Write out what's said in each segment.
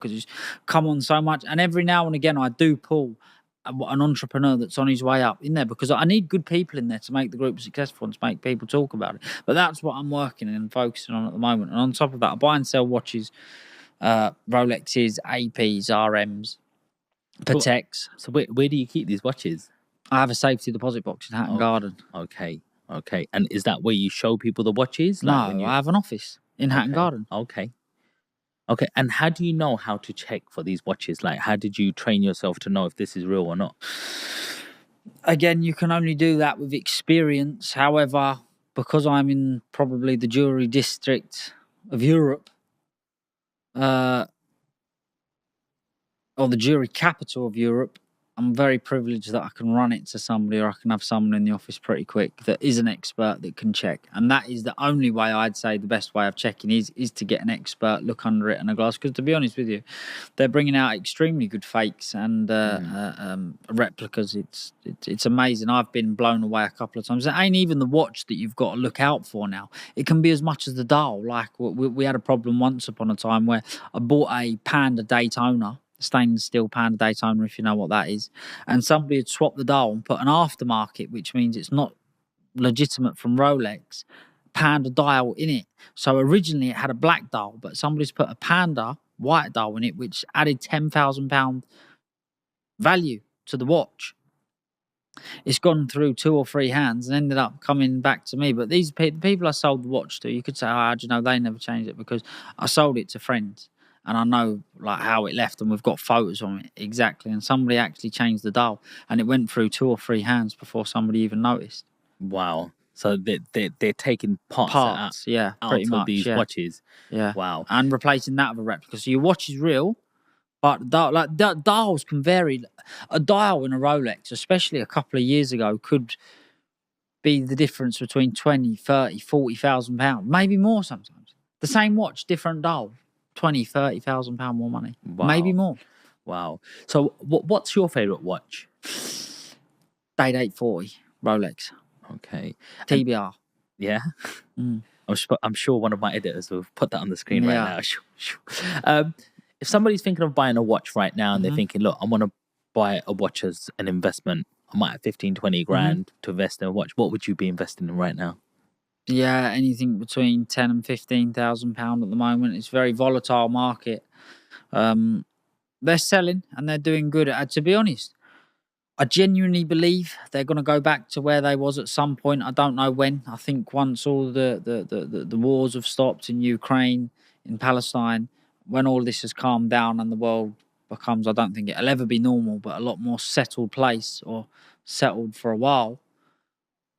because it's come on so much. And every now and again, I do pull an entrepreneur that's on his way up in there, because I need good people in there to make the group successful and to make people talk about it. But that's what I'm working and focusing on at the moment. And on top of that, I buy and sell watches, Rolexes, APs, RMs, Pateks. So where do you keep these watches? I have a safety deposit box in Hatton Garden. Okay. And is that where you show people the watches? No, I have an office in Hatton Garden. Okay. And how do you know how to check for these watches? Like, how did you train yourself to know if this is real or not? Again, you can only do that with experience. However, because I'm in probably the jewellery district of Europe, or the jewellery capital of Europe, I'm very privileged that I can run it to somebody, or I can have someone in the office pretty quick that is an expert that can check. And that is the only way I'd say the best way of checking is to get an expert, look under it and a glass. Because to be honest with you, they're bringing out extremely good fakes and replicas. It's amazing. I've been blown away a couple of times. It ain't even the watch that you've got to look out for now. It can be as much as the dial. Like we had a problem once upon a time where I bought a Panda Daytona, stainless steel Panda Daytona, if you know what that is, and somebody had swapped the dial and put an aftermarket, which means it's not legitimate from Rolex, Panda dial in it. So originally it had a black dial, but somebody's put a Panda white dial in it, which added £10,000 value to the watch. It's gone through 2 or 3 hands and ended up coming back to me. But these people I sold the watch to, you could say, do you know, they never changed it, because I sold it to friends. And I know like how it left, and we've got photos on it exactly. And somebody actually changed the dial, and it went through 2 or 3 hands before somebody even noticed. Wow! So they're taking parts out pretty much, of these watches. Yeah, wow. And replacing that with a replica. So your watch is real, but dials can vary. A dial in a Rolex, especially a couple of years ago, could be the difference between 20, 30, 40,000 pounds, maybe more sometimes. The same watch, different dial. 20, 30,000 pound more money, maybe more. Wow. So what's your favorite watch? Date 840 Rolex. Okay. TBR. Yeah. I'm sure one of my editors will put that on the screen right now. If somebody's thinking of buying a watch right now and they're thinking, look, I want to buy a watch as an investment, I might have 15, 20 grand to invest in a watch, what would you be investing in right now? Yeah, anything between £10,000 and £15,000 at the moment. It's a very volatile market. They're selling and they're doing good. To be honest, I genuinely believe they're going to go back to where they was at some point. I don't know when. I think once all the wars have stopped in Ukraine, in Palestine, when all this has calmed down and the world becomes, I don't think it'll ever be normal, but a lot more settled place, or settled for a while,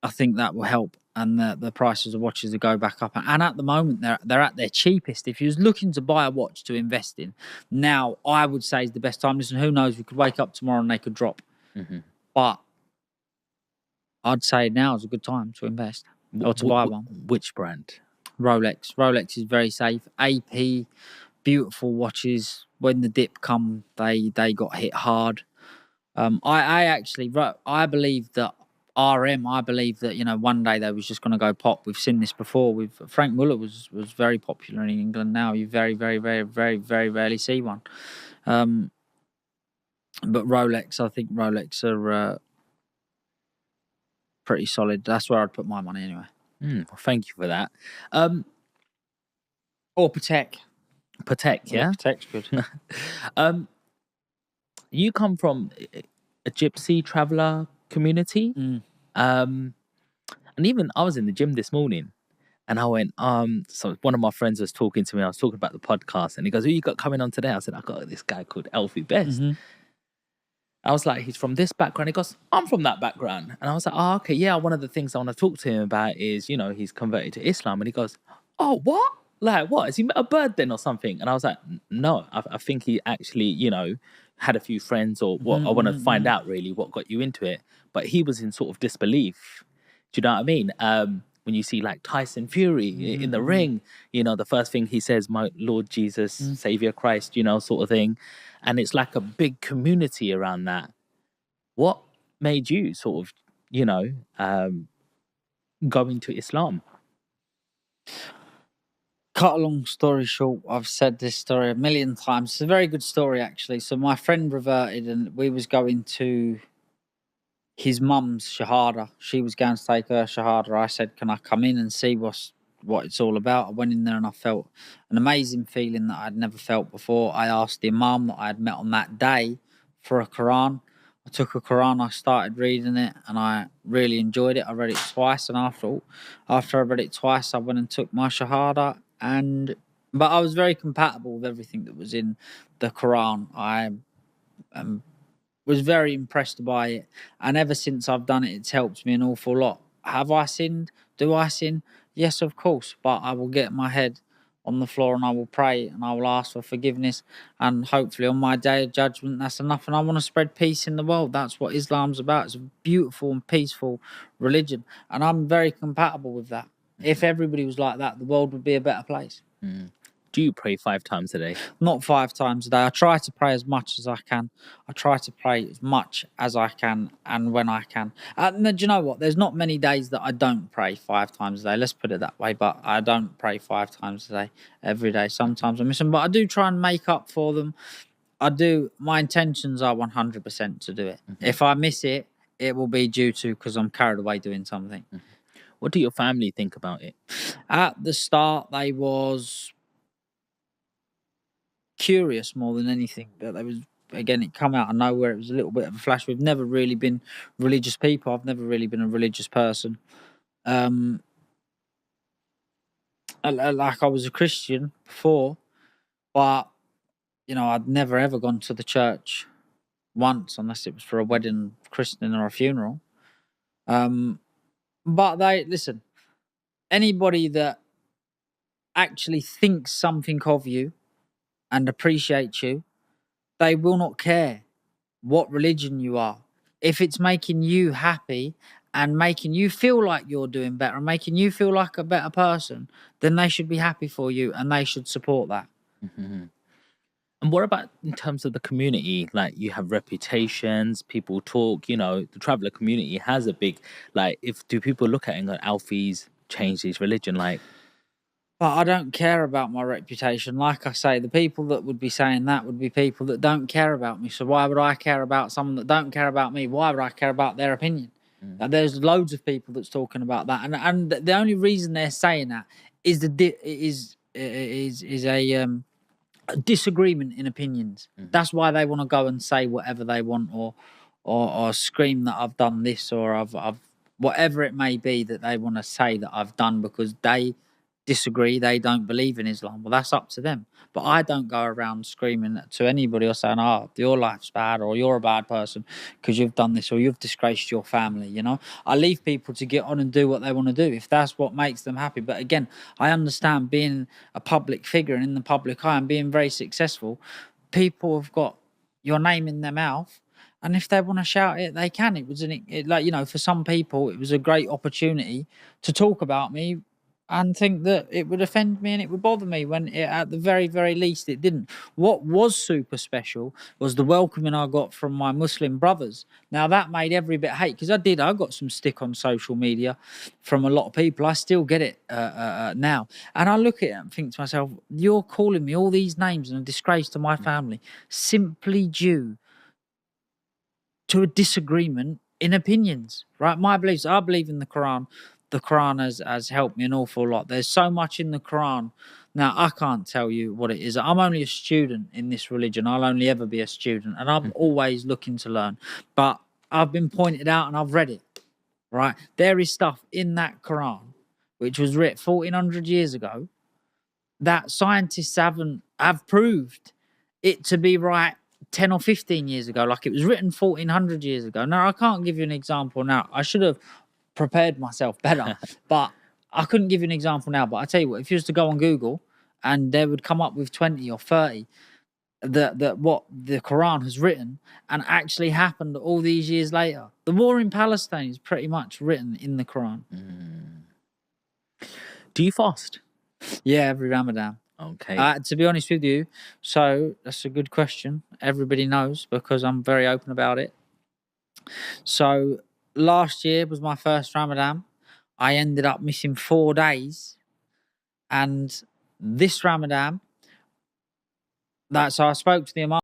I think that will help. And the prices of watches will go back up. And at the moment, they're at their cheapest. If you was looking to buy a watch to invest in, now I would say is the best time. Listen, who knows? We could wake up tomorrow and they could drop. But I'd say now is a good time to invest or to buy one. Which brand? Rolex. Rolex is very safe. AP, beautiful watches. When the dip come, they got hit hard. I believe that I believe that, you know, one day they was just going to go pop. We've seen this before. Frank Muller was very popular in England. Now you very, very, very, very, very rarely see one. But Rolex, I think Rolex are pretty solid. That's where I'd put my money anyway. Well, thank you for that. Or Patek. Patek, yeah? Patek's good. You come from a gypsy traveller community. And even I was in the gym this morning and I went, so one of my friends was talking to me. I was talking about the podcast and he goes, who you got coming on today? I said, I got this guy called Alfie Best. I was like, he's from this background. He goes, I'm from that background. And I was like, oh, okay, yeah. One of the things I want to talk to him about is, you know, he's converted to Islam. And he goes, oh, what? Like, what? Has he met a bird then or something? And I was like, no, I think he actually, you know, had a few friends or what. I want to find out really what got you into it. But he was in sort of disbelief. Do you know what I mean? When you see like Tyson Fury in the ring, you know, the first thing he says, my Lord Jesus, Savior Christ, you know, sort of thing. And it's like a big community around that. What made you sort of, you know, go into Islam? cut a long story short, I've said this story a million times. It's a very good story, actually. So my friend reverted, and we was going to his mum's shahada. She was going to take her shahada. I said, "Can I come in and see what it's all about?" I went in there and I felt an amazing feeling that I'd never felt before. I asked the imam that I had met on that day for a Quran. I took a Quran, I started reading it, and I really enjoyed it. I read it twice, and after I read it twice, I went and took my shahada. But I was very compatible with everything that was in the Quran. I am was very impressed by it, and ever since I've done it, it's helped me an awful lot. Have I sinned? Do I sin? Yes, of course, but I will get my head on the floor and I will pray and I will ask for forgiveness, and hopefully on my day of judgment, that's enough. And I want to spread peace in the world. That's what Islam's about. It's a beautiful and peaceful religion, and I'm very compatible with that. If everybody was like that, the world would be a better place. Do you pray 5 times a day? Not 5 times a day. I try to pray as much as I can. I try to pray as much as I can and when I can. And do you know what? There's not many days that I don't pray 5 times a day. Let's put it that way. But I don't pray 5 times a day every day. Sometimes I miss them, but I do try and make up for them. I do. My intentions are 100% to do it. If I miss it, it will be due to because I'm carried away doing something. What do your family think about it? At the start, they was curious more than anything, but there was, again, it come out of nowhere. It was a little bit of a flash. We've never really been religious people. I've never really been a religious person. Like I was a Christian before, but I'd never ever gone to the church once unless it was for a wedding, christening, or a funeral. But they listen. Anybody that actually thinks something of you and appreciates you, they will not care what religion you are. If it's making you happy and making you feel like you're doing better and making you feel like a better person, then they should be happy for you and they should support that. And what about in terms of the community? Like, you have reputations, people talk, the traveler community has a big, do people look at it and go, Alfie's changed his religion? But I don't care about my reputation. Like I say, the people that would be saying that would be people that don't care about me. So why would I care about someone that don't care about me? Why would I care about their opinion? There's loads of people that's talking about that, and the only reason they're saying that is a disagreement in opinions. That's why they want to go and say whatever they want, or scream that I've done this, or I've whatever it may be that they want to say that I've done because they disagree, they don't believe in Islam. Well, that's up to them. But I don't go around screaming to anybody or saying, "Oh, your life's bad," or "You're a bad person because you've done this," or "You've disgraced your family." I leave people to get on and do what they want to do if that's what makes them happy. But again, I understand being a public figure and in the public eye and being very successful, people have got your name in their mouth. And if they want to shout it, they can. It was for some people, it was a great opportunity to talk about me and think that it would offend me and it would bother me when at the very, very least it didn't. What was super special was the welcoming I got from my Muslim brothers. Now that made every bit hate because I got some stick on social media from a lot of people. I still get it now. And I look at it and think to myself, you're calling me all these names and a disgrace to my family simply due to a disagreement in opinions, right? My beliefs, I believe in the Quran. The Quran has helped me an awful lot. There's so much in the Quran. Now, I can't tell you what it is. I'm only a student in this religion. I'll only ever be a student, and I'm always looking to learn. But I've been pointed out and I've read it, right? There is stuff in that Quran, which was written 1400 years ago, that scientists have proved it to be right 10 or 15 years ago. Like, it was written 1400 years ago. Now, I can't give you an example now. I should have prepared myself better, but I couldn't give you an example now. But I tell you what, if you was to go on Google and they would come up with 20 or 30 that what the Quran has written and actually happened all these years later. The war in Palestine is pretty much written in the Quran. Do you fast? Yeah, every Ramadan. Okay. To be honest with you, so that's a good question. Everybody knows because I'm very open about it. So last year was my first Ramadan. I ended up missing 4 days, and this Ramadan. So I spoke to the Imam